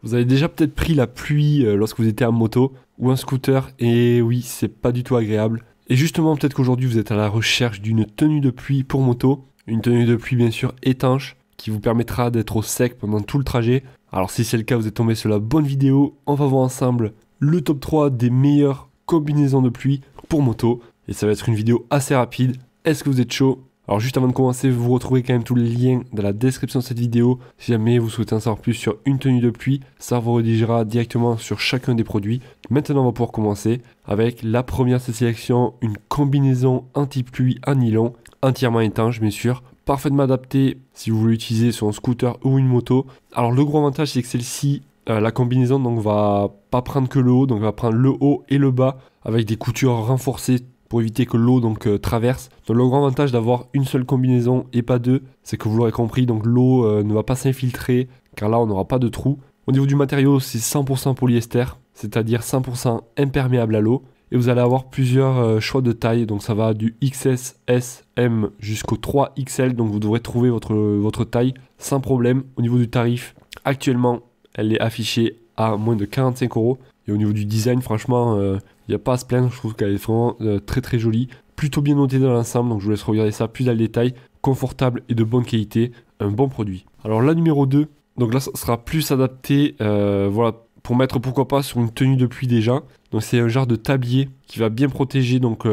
Vous avez déjà peut-être pris la pluie lorsque vous étiez en moto ou un scooter et oui, c'est pas du tout agréable. Et justement, peut-être qu'aujourd'hui vous êtes à la recherche d'une tenue de pluie pour moto, une tenue de pluie bien sûr étanche qui vous permettra d'être au sec pendant tout le trajet. Alors si c'est le cas, vous êtes tombé sur la bonne vidéo. On va voir ensemble le top 3 des meilleures combinaisons de pluie pour moto et ça va être une vidéo assez rapide. Est-ce que vous êtes chaud? Alors juste avant de commencer, vous retrouvez quand même tous les liens dans la description de cette vidéo. Si jamais vous souhaitez en savoir plus sur une tenue de pluie, ça vous redirigera directement sur chacun des produits. Maintenant, on va pouvoir commencer avec la première de cette sélection, une combinaison anti-pluie en nylon, entièrement étanche bien sûr, parfaitement adaptée si vous voulez l'utiliser sur un scooter ou une moto. Alors le gros avantage, c'est que celle-ci, la combinaison donc va pas prendre que le haut, donc va prendre le haut et le bas avec des coutures renforcées pour éviter que l'eau traverse. Donc le grand avantage d'avoir une seule combinaison et pas deux, c'est que vous l'aurez compris, donc l'eau ne va pas s'infiltrer car là on n'aura pas de trou. Au niveau du matériau, c'est 100% polyester, c'est-à-dire 100% imperméable à l'eau. Et vous allez avoir plusieurs choix de taille, donc ça va du XS, S, M jusqu'au 3XL, donc vous devrez trouver votre taille sans problème. Au niveau du tarif, actuellement elle est affichée à moins de 45 €. Et au niveau du design, franchement, il n'y a pas à se plaindre, je trouve qu'elle est vraiment très très jolie. Plutôt bien notée dans l'ensemble, donc je vous laisse regarder ça plus dans le détail. Confortable et de bonne qualité, un bon produit. Alors la numéro 2, donc là ça sera plus adapté voilà, pour mettre pourquoi pas sur une tenue de pluie déjà. Donc c'est un genre de tablier qui va bien protéger donc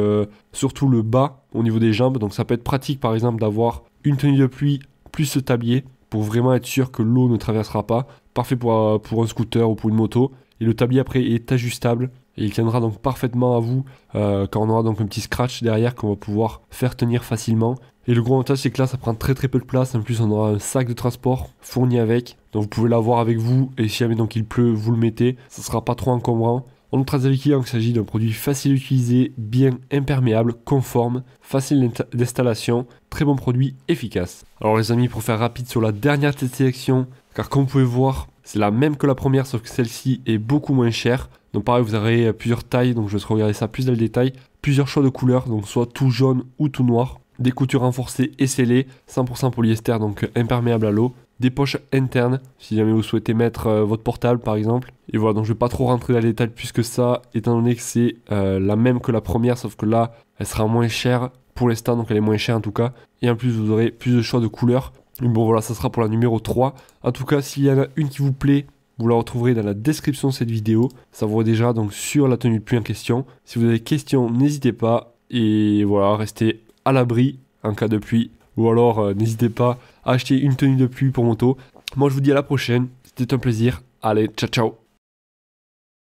surtout le bas au niveau des jambes. Donc ça peut être pratique par exemple d'avoir une tenue de pluie plus ce tablier pour vraiment être sûr que l'eau ne traversera pas. Parfait pour un scooter ou pour une moto. Et le tablier après est ajustable et il tiendra donc parfaitement à vous quand on aura donc un petit scratch derrière qu'on va pouvoir faire tenir facilement. Et le gros avantage c'est que là ça prend très très peu de place, en plus on aura un sac de transport fourni avec, donc vous pouvez l'avoir avec vous et si jamais donc il pleut vous le mettez, ça sera pas trop encombrant. On note avec qu'il s'agit d'un produit facile à utiliser, bien imperméable, conforme, facile d'installation, très bon produit, efficace. Alors les amis, pour faire rapide sur la dernière de cette sélection, car comme vous pouvez voir, c'est la même que la première, sauf que celle-ci est beaucoup moins chère. Donc pareil, vous aurez plusieurs tailles, donc je vais regarder ça plus dans le détail. Plusieurs choix de couleurs, donc soit tout jaune ou tout noir. Des coutures renforcées et scellées, 100% polyester, donc imperméable à l'eau. Des poches internes, si jamais vous souhaitez mettre votre portable par exemple. Et voilà, donc je ne vais pas trop rentrer dans les détails plus que ça, étant donné que c'est la même que la première, sauf que là, elle sera moins chère pour l'instant, donc elle est moins chère en tout cas. Et en plus, vous aurez plus de choix de couleurs. Bon voilà, ça sera pour la numéro 3. En tout cas, s'il y en a une qui vous plaît, vous la retrouverez dans la description de cette vidéo. Ça vous déjà donc sur la tenue de pluie en question. Si vous avez des questions, n'hésitez pas. Et voilà, restez à l'abri en cas de pluie. Ou alors, n'hésitez pas à acheter une tenue de pluie pour moto. Moi, je vous dis à la prochaine. C'était un plaisir. Allez, ciao, ciao.